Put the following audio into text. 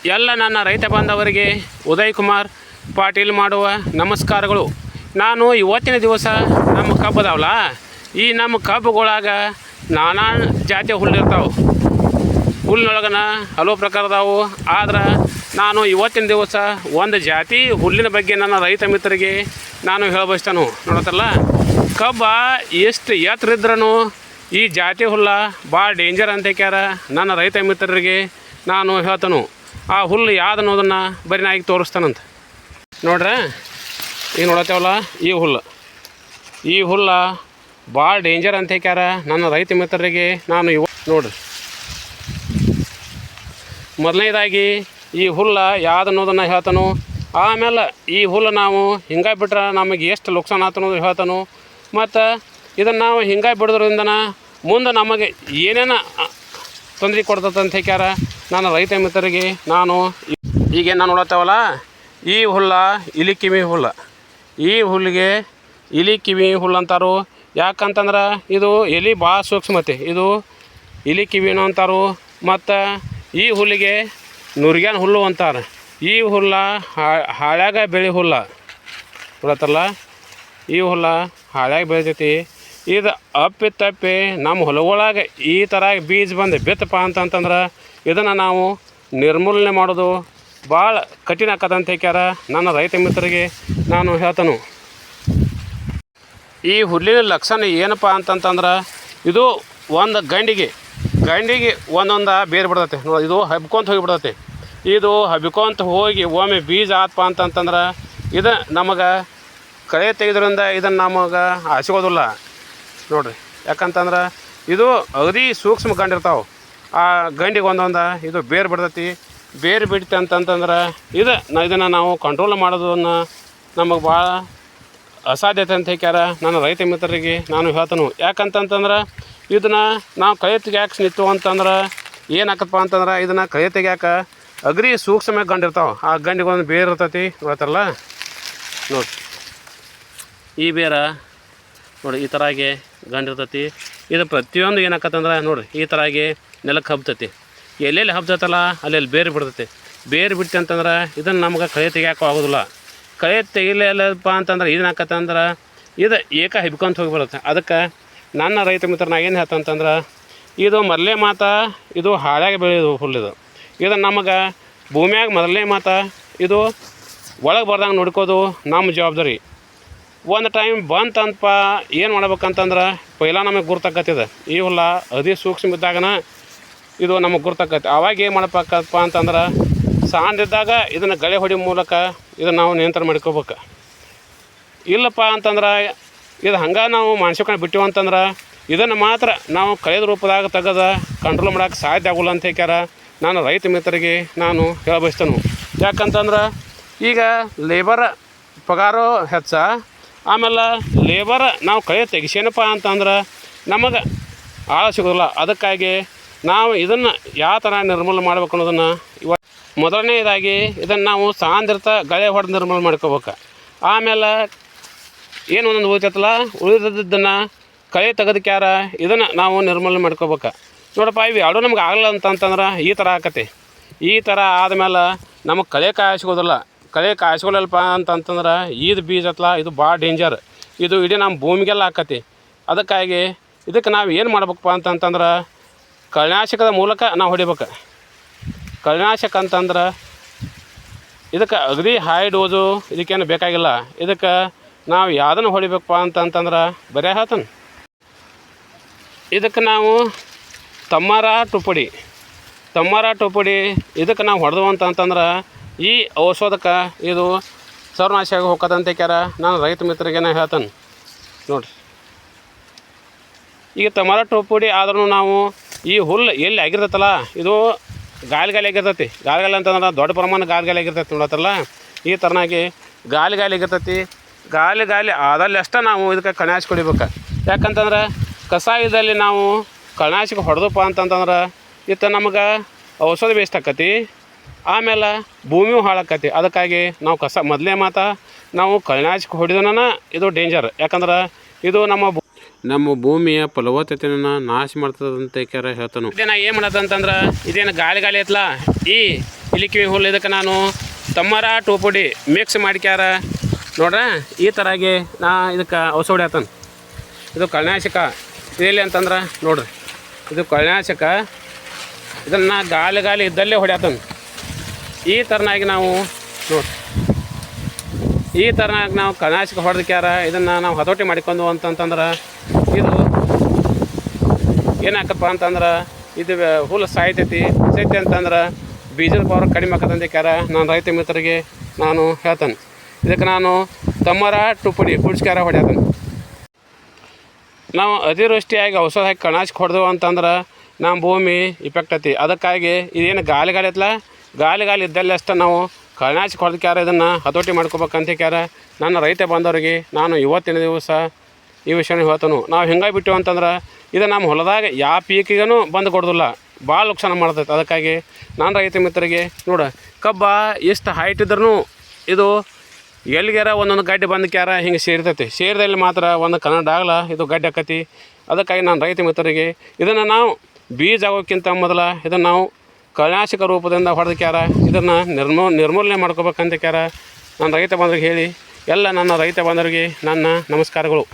ಎಲ್ಲ ನನ್ನ ರೈತ ಬಾಂಧವರಿಗೆ ಉದಯ್ ಕುಮಾರ್ ಪಾಟೀಲ್ ಮಾಡುವ ನಮಸ್ಕಾರಗಳು. ನಾನು ಇವತ್ತಿನ ದಿವಸ ನಮ್ಮ ಕಬ್ಬು ಅದಾವಲ್ಲ, ಈ ನಮ್ಮ ಕಬ್ಬುಗಳಾಗ ನಾನಾ ಜಾತಿಯ ಹುಲ್ಲಿರ್ತಾವೆ. ಹುಲ್ಲಿನೊಳಗನ ಹಲವು ಪ್ರಕಾರದಾವು. ಆದ್ರೆ ನಾನು ಇವತ್ತಿನ ದಿವಸ ಒಂದು ಜಾತಿ ಹುಲ್ಲಿನ ಬಗ್ಗೆ ನನ್ನ ರೈತ ಮಿತ್ರರಿಗೆ ನಾನು ಹೇಳಬಯಸ್ತಾನು. ನೋಡತ್ತಲ್ಲ, ಕಬ್ಬ ಎಷ್ಟು ಎತ್ತರ ಇದ್ರೂ ಈ ಜಾತಿ ಹುಲ್ಲ ಭಾಳ ಡೇಂಜರ್ ಅಂತ ಕ್ಯಾರ ನನ್ನ ರೈತ ಮಿತ್ರರಿಗೆ ನಾನು ಹೇಳ್ತಾನು. ಆ ಹುಲ್ಲು ಯಾವ್ದು ಅನ್ನೋದನ್ನು ಬರೀ ನಾ ಈಗ ತೋರಿಸ್ತಾನಂತ. ನೋಡ್ರೆ, ಈಗ ನೋಡತ್ತೇವಲ್ಲ, ಈ ಹುಲ್ಲ ಭಾಳ ಡೇಂಜರ್ ಅಂತ ಹೇಳ್ಯಾರ ನನ್ನ ರೈತ ಮಿತ್ರರಿಗೆ ನಾನು ನೋಡ್ರಿ. ಮೊದಲನೇದಾಗಿ ಈ ಹುಲ್ಲ ಯಾವ್ದು ಅನ್ನೋದನ್ನು ಹೇಳ್ತಾನು. ಆಮೇಲೆ ಈ ಹುಲ್ಲು ನಾವು ಹಿಂಗೆ ಬಿಟ್ರೆ ನಮಗೆ ಎಷ್ಟು ಲುಕ್ಸಾನ್ ಆಯ್ತು ಅನ್ನೋದು ಹೇಳ್ತಾನು. ಮತ್ತು ಇದನ್ನು ನಾವು ಹಿಂಗೆ ಬಿಡೋದ್ರಿಂದ ಮುಂದೆ ನಮಗೆ ಏನೇನು ತೊಂದರೆ ಕೊಡ್ತದೆ ಅಂತ ಹೇಳ್ಯಾರ ನನ್ನ ರೈತ ಮಿತ್ರರಿಗೆ ನಾನು ಈಗೇನು ನಾನು ನೋಡತ್ತೇವಲ್ಲ, ಈ ಹುಲ್ಲ ಇಲಿ ಕಿವಿ ಹುಲ್ಲ. ಈ ಹುಲ್ಲಿಗೆ ಇಲಿ ಕಿವಿ ಹುಲ್ಲು ಅಂತಾರು. ಯಾಕಂತಂದ್ರೆ ಇದು ಎಲೆ ಭಾಳ ಸೂಕ್ಷ್ಮತೆ, ಇದು ಇಲಿ ಕಿವಿನೂ ಅಂತಾರು. ಮತ್ತು ಈ ಹುಲ್ಲಿಗೆ ನುರ್ಗ್ಯಾನ ಹುಲ್ಲು ಅಂತಾರೆ. ಈ ಹುಲ್ಲ ಹಾಳ್ಯಾಗ ಬೆಳೆ ಹುಲ್ಲ ನೋಡತ್ತಲ್ಲ, ಈ ಹುಲ್ಲ ಹಾಳ್ಯಾಗ ಬೆಳಿತೈತಿ. ಇದು ಅಪ್ಪಿತಪ್ಪಿ ನಮ್ಮ ಹೊಲಗೊಳಗೆ ಈ ಥರ ಬೀಜ ಬಂದು ಬಿತ್ತಪ್ಪ ಅಂತಂತಂದ್ರೆ ಇದನ್ನು ನಾವು ನಿರ್ಮೂಲನೆ ಮಾಡೋದು ಭಾಳ ಕಠಿಣ ಆಕದಂತ ಹೇಳ್ಯಾರ ನನ್ನ ರೈತ ಮಿತ್ರರಿಗೆ ನಾನು ಹೇಳ್ತಾನು. ಈ ಹುಲ್ಲಿನ ಲಕ್ಷಣ ಏನಪ್ಪ ಅಂತಂತಂದ್ರೆ, ಇದು ಒಂದು ಗಂಡಿಗೆ ಒಂದೊಂದು ಬೇರೆ ಬಿಡ್ತೈತೆ ನೋಡಿ. ಇದು ಹಬ್ಕೊಂತ ಹೋಗಿಬಿಡ್ತೈತಿ. ಇದು ಹಬ್ಕೊಂತ ಹೋಗಿ ಒಮ್ಮೆ ಬೀಜ ಆತಪ್ಪ ಅಂತಂತಂದ್ರೆ ಇದು ನಮಗೆ ಕಳೆ ತೆಗೆದ್ರಿಂದ ಇದನ್ನು ನಮಗೆ ಹಸಿಗೋದಿಲ್ಲ ನೋಡಿರಿ. ಯಾಕಂತಂದ್ರೆ ಇದು ಅಗದಿ ಸೂಕ್ಷ್ಮ ಗಂಡಿರ್ತಾವೆ. ಆ ಗಂಡಿಗೆ ಒಂದೊಂದು ಇದು ಬೇರೆ ಬಿಡ್ತೈತಿ. ಬೇರೆ ಬಿಡ್ತಿ ಅಂತಂತಂದ್ರೆ ಇದನ್ನು ನಾವು ಕಂಟ್ರೋಲ್ ಮಾಡೋದನ್ನು ನಮಗೆ ಭಾಳ ಅಸಾಧ್ಯತೆ ಅಂತ ಹೇಳ್ಯಾರ ನನ್ನ ರೈತ ಮಿತ್ರರಿಗೆ ನಾನು ಹೇಳ್ತಾನು. ಯಾಕಂತಂತಂದ್ರೆ ಇದನ್ನು ನಾವು ಕಳೆ ತೆಗ್ಯಾಕೆ ನಿಂತು ಅಂತಂದ್ರೆ ಏನಾಕತ್ತಪ್ಪ ಅಂತಂದ್ರೆ ಇದನ್ನು ಕಳೆ ತೆಗ್ಯಾಕೆ ಅಗ್ರಿ ಸೂಕ್ಷ್ಮ ಗಂಡಿರ್ತಾವೆ. ಆ ಗಂಡಿಗೆ ಒಂದು ಬೇರೆ ಇರ್ತೈತಿ ನೋಡ್ತಾರಲ್ಲ, ನೋಡಿ ಈ ಬೇರೆ ನೋಡಿ ಈ ಥರಾಗಿ ಗಂಡಿರ್ತೈತಿ. ಇದು ಪ್ರತಿಯೊಂದು ಏನಾಕತ್ತಂದ್ರೆ ನೋಡಿರಿ ಈ ಥರಾಗಿ ನೆಲಕ್ಕೆ ಹಬ್ತೈತಿ. ಎಲ್ಲೆಲ್ಲಿ ಹಬ್ತೈತಲ್ಲ ಅಲ್ಲೆಲ್ಲಿ ಬೇರೆ ಬಿಡ್ತೈತಿ. ಬೇರೆ ಬಿಡ್ತಿ ಅಂತಂದ್ರೆ ಇದನ್ನು ನಮ್ಗೆ ಕಳೆ ತೆಗಿಯಾಕೆ ಆಗೋದಿಲ್ಲ. ಕಳೆ ತೆಗಿಲಿಲ್ಲಪ್ಪ ಅಂತಂದ್ರೆ ಏನಾಕತ್ತಂದ್ರೆ ಇದು ಹಬ್ಕೊಂತ ಹೋಗಿ ಬರುತ್ತೆ. ಅದಕ್ಕೆ ನನ್ನ ರೈತ ಮಿತ್ರನ ಏನು ಹೇಳ್ತಂತಂದ್ರೆ, ಇದು ಮೊದಲೇ ಮಾತು ಇದು ಹಾಳ್ಯಾಗ ಬೆಳೆಯೋದು ಹುಲ್ಲಿದು. ಇದು ನಮಗೆ ಭೂಮಿಯಾಗ ಮೊದಲನೇ ಮಾತು ಇದು ಒಳಗೆ ಬರ್ದಂಗೆ ನೋಡ್ಕೋದು ನಮ್ಮ ಜವಾಬ್ದಾರಿ. ಒಂದು ಟೈಮ್ ಬಂತಂತಪ್ಪ ಏನು ಮಾಡ್ಬೇಕಂತಂದ್ರೆ ಪೈಲ ನಮಗೆ ಗುರ್ತಾಕತ್ತಿದೆ. ಈ ಹುಲ್ಲ ಅತಿ ಸೂಕ್ಷ್ಮ ಇದ್ದಾಗನ ಇದು ನಮಗೆ ಗುರ್ತಾಕತಿ. ಅವಾಗ ಏನು ಮಾಡ್ಬೇಕಪ್ಪ ಅಂತಂದ್ರೆ ಸಣ್ಣದಿದ್ದಾಗ ಇದನ್ನು ಗಳೆ ಹೊಡಿ ಮೂಲಕ ಇದನ್ನು ನಾವು ನಿಯಂತ್ರಣ ಮಾಡ್ಕೋಬೇಕು. ಇಲ್ಲಪ್ಪ ಅಂತಂದ್ರೆ ಇದು ಹಂಗೆ ನಾವು ಮಾನಸಿಕವಾಗಿ ಬಿಟ್ಟಿವಿ ಅಂತಂದ್ರೆ ಇದನ್ನು ಮಾತ್ರ ನಾವು ಕಳೆದ ರೂಪದಾಗ ತೆಗೆದ ಕಂಟ್ರೋಲ್ ಮಾಡೋಕೆ ಸಾಧ್ಯ ಆಗೋಲ್ಲ ಅಂತ ಹೇಳ್ಯಾರ ನಾನು ರೈತ ಮಿತ್ರರಿಗೆ ನಾನು ಹೇಳಬಯಸ್ತೇನೆ. ಯಾಕಂತಂದ್ರೆ ಈಗ ಲೇಬರ್ ಪಗಾರು ಹೆಚ್ಚ, ಆಮೇಲೆ ಲೇಬರ್ ನಾವು ಕಳೆ ತೆಗಿಸೇನಪ್ಪ ಅಂತಂದ್ರೆ ನಮಗೆ ಆಳ ಸಿಗೋದಿಲ್ಲ. ಅದಕ್ಕಾಗಿ ನಾವು ಇದನ್ನು ಯಾವ ಥರ ನಿರ್ಮೂಲನೆ ಮಾಡ್ಬೇಕು ಅನ್ನೋದನ್ನು ಮೊದಲನೇದಾಗಿ ಇದನ್ನು ನಾವು ಸಾಂದ್ರತ ಗಳೆ ಹೊಡೆದು ನಿರ್ಮೂಲನೆ ಮಾಡ್ಕೋಬೇಕು. ಆಮೇಲೆ ಏನು ಒಂದೊಂದು ಉಳಿತೈತಲ್ಲ, ಉಳಿದದ್ದನ್ನು ಕಳೆ ತೆಗೆದಕ್ಯಾರ ಇದನ್ನು ನಾವು ನಿರ್ಮೂಲನೆ ಮಾಡ್ಕೋಬೇಕು. ನೋಡಪ್ಪ, ಇವು ಎರಡೂ ನಮ್ಗೆ ಆಗಲ್ಲ ಅಂತಂತಂದ್ರೆ ಈ ಥರ ಆಕತಿ. ಈ ಥರ ಆದಮೇಲೆ ನಮಗೆ ಕಳೆ ಕಾಯಿಸ್ಕೋದಿಲ್ಲ. ಕಳೆ ಕಾಯಿಸ್ಕೊಳ್ಳಲ್ಪ ಅಂತಂತಂದ್ರೆ ಇದು ಬೀಜ ಹತ್ತಲ್ಲ, ಇದು ಭಾಳ ಡೇಂಜರ್. ಇದು ಇಡೀ ನಮ್ಮ ಭೂಮಿಗೆಲ್ಲ ಆಕತಿ. ಅದಕ್ಕಾಗಿ ಇದಕ್ಕೆ ನಾವು ಏನು ಮಾಡ್ಬೇಕಪ್ಪ ಅಂತಂತಂದ್ರೆ ಕಳೆನಾಶಕದ ಮೂಲಕ ನಾವು ಹೊಡಿಬೇಕು. ಕಳೆನಾಶಕ ಅಂತಂದ್ರೆ ಇದಕ್ಕೆ ಅಗದಿ ಹೈ ಡೋಸು ಇದಕ್ಕೇನು ಬೇಕಾಗಿಲ್ಲ. ಇದಕ್ಕೆ ನಾವು ಯಾವುದನ್ನು ಹೊಡಿಬೇಕಪ್ಪ ಅಂತಂತಂದ್ರೆ ಬರೀ ಹೇಳ್ತಾನೆ, ಇದಕ್ಕೆ ನಾವು ತಮ್ಮಾರ ಟುಪ್ಪುಡಿ ಇದಕ್ಕೆ ನಾವು ಹೊಡೆದು ಅಂತಂತಂದ್ರೆ ಈ ಔಷಧಕ್ಕೆ ಇದು ಸರ್ವನಾಶ ಹೋಗೋದಂತ ಕ್ಯಾರ ನಾನು ರೈತ ಮಿತ್ರರಿಗೇನೆ ಹೇಳ್ತಾನೆ. ನೋಡಿರಿ, ಈಗ ತಮ್ಮಾರ ಟುಪ್ಪುಡಿ ಆದ್ರೂ ನಾವು ಈ ಹುಲ್ಲು ಎಲ್ಲಿ ಆಗಿರ್ತೈತಲ್ಲ ಇದು ಗಾಳಿ ಆಗಿರ್ತೈತಿ. ಗಾಳಿ ಅಂತಂದ್ರೆ ದೊಡ್ಡ ಪ್ರಮಾಣ ಗಾಳಿ ಆಗಿರ್ತೈತಿ ನೋಡತ್ತಲ್ಲ. ಈ ಥರನಾಗಿ ಗಾಳಿ ಆಗಿರ್ತೈತಿ. ಗಾಳಿ ಆದಲ್ಲಿ ಅಷ್ಟೇ ನಾವು ಇದಕ್ಕೆ ಕಳೆನಾಶಕ ಹೊಡಿಬೇಕು. ಯಾಕಂತಂದ್ರೆ ಕಷಾಯದಲ್ಲಿ ನಾವು ಕಳೆನಾಶಕ ಹೊಡೆದಪ್ಪ ಅಂತಂತಂದ್ರೆ ನಮಗೆ ಔಷಧ ವೇಸ್ಟ್ ಆಕತಿ. ಆಮೇಲೆ ಭೂಮಿಯೂ ಹಾಳಾಕತಿ. ಅದಕ್ಕಾಗಿ ನಾವು ಮೊದಲೇ ಮಾತು ನಾವು ಕಳೆನಾಶಕ ಹೊಡೆದನ ಇದು ಡೇಂಜರ್. ಯಾಕಂದ್ರೆ ಇದು ನಮ್ಮ ಭೂಮಿಯ ಫಲವತ್ತತೆಯನ್ನು ನಾಶ ಮಾಡ್ತದಂತ ಹೇಳ್ತಾನು. ಇದೇನ ಏನು ಮಾಡತ್ತಂತಂದ್ರೆ ಇದೇನು ಗಾಳಿ ಐತಲ್ಲ, ಈ ಇಲಿಕಿವಿ ಹುಲ್ಲು ಇದಕ್ಕೆ ನಾನು ತಮ್ಮರ ಟೋಪುಡಿ ಮಿಕ್ಸ್ ಮಾಡ್ಕ್ಯಾರ ನೋಡ್ರ ಈ ಥರಾಗಿ ನಾ ಇದಕ್ಕೆ ಔಷಧಿ ಹೊಡ್ಯಾತನ. ಇದು ಕಳೆನಾಶಕ ಇದೆಲ್ಲಿ ಅಂತಂದ್ರೆ ನೋಡ್ರಿ, ಇದು ಕಳೆನಾಶಕ. ಇದನ್ನು ಗಾಳಿ ಇದ್ದಲ್ಲೇ ಹೊಡ್ಯಾತನ. ಈ ಥರನಾಗಿ ನಾವು ನೋಡ್ರಿ, ಈ ಥರನಾಗಿ ನಾವು ಕಳೆನಾಶಕ ಹೊಡೆದಕ್ಯಾರ ಇದನ್ನು ನಾವು ಹತೋಟಿ ಮಾಡಿಕೊಂಡು ಅಂತಂತಂದ್ರೆ ಇದು ಏನಾಕಪ್ಪ ಅಂತಂದ್ರೆ ಇದು ಹುಲ್ಲು ಸಾಯ್ತೈತಿ ಅಂತಂದ್ರೆ ಬೀಜದ ಪವರ್ ಕಡಿಮೆ ಆಕತ್ತಂತ ಕ್ಯಾರ ನಾನು ರೈತ ಮಿತ್ರರಿಗೆ ನಾನು ಹೇಳ್ತೇನೆ. ಇದಕ್ಕೆ ನಾನು ತಮ್ಮರ ಟುಪ್ಪಡಿ ಕುಡ್ಸ್ಕ್ಯಾರ ಹೊಡ್ಯಾತನ. ನಾವು ಅತಿವೃಷ್ಟಿಯಾಗಿ ಔಷಧ ಹಾಕಿ ಕಳೆನಾಶಕ ಹೊಡೆದೆವು ಅಂತಂದ್ರೆ ನಮ್ಮ ಭೂಮಿ ಇಫೆಕ್ಟ್ ಐತಿ. ಅದಕ್ಕಾಗಿ ಇದೇನು ಗಾಳಿ ಐತಲ್ಲ, ಗಾಳಿ ಇದ್ದಲ್ಲಿ ಅಷ್ಟೇ ನಾವು ಕಳೆನಾಶಕ ಹೊಡೆದಕ್ಯಾರ ಇದನ್ನು ಹತೋಟಿ ಮಾಡ್ಕೋಬೇಕಂತ ಕ್ಯಾರ ನನ್ನ ರೈತ ಬಾಂಧವರಿಗೆ ನಾನು ಇವತ್ತಿನ ದಿವಸ ಈ ವಿಷಯನ ಹೇಳ್ತಾನು. ನಾವು ಹಿಂಗೆ ಬಿಟ್ಟಿವಿ ಅಂತಂದ್ರೆ ಇದು ನಮ್ಮ ಹೊಲದಾಗ ಯಾವ ಪೀಕಿಗೂ ಬಂದು ಕೊಡೋದಿಲ್ಲ, ಭಾಳ ನುಕ್ಸಾನ ಮಾಡ್ತೈತೆ. ಅದಕ್ಕಾಗಿ ನಾನು ರೈತ ಮಿತ್ರರಿಗೆ ನೋಡು, ಕಬ್ಬ ಎಷ್ಟು ಹೈಟ್ ಇದ್ರೂ ಇದು ಎಲ್ಲಿಗ್ಯಾರ ಒಂದೊಂದು ಗಡ್ಡೆ ಬಂದಕ್ಯಾರ ಹಿಂಗೆ ಸೇರ್ತೈತಿ. ಸೇರಿದಲ್ಲಿ ಮಾತ್ರ ಒಂದು ಕನ್ನಡ ಆಗಲ್ಲ ಇದು ಗಡ್ಡೆ ಆಕತಿ. ಅದಕ್ಕಾಗಿ ನಾನು ರೈತ ಮಿತ್ರರಿಗೆ ಇದನ್ನು ನಾವು ಬೀಜ ಆಗೋಕ್ಕಿಂತ ಮೊದಲು ಇದನ್ನು ನಾವು ಕಳೆನಾಶಕ ರೂಪದಿಂದ ಹೊಡೆದಕ್ಯಾರ ಇದನ್ನು ನಿರ್ಮೂಲನೆ ಮಾಡ್ಕೋಬೇಕಂತ ಕ್ಯಾರ ನಾನು ರೈತ ಬಾಂಧವರಿಗೆ ಹೇಳಿ ಎಲ್ಲ ನನ್ನ ರೈತ ಬಾಂಧವರಿಗೆ ನನ್ನ ನಮಸ್ಕಾರಗಳು.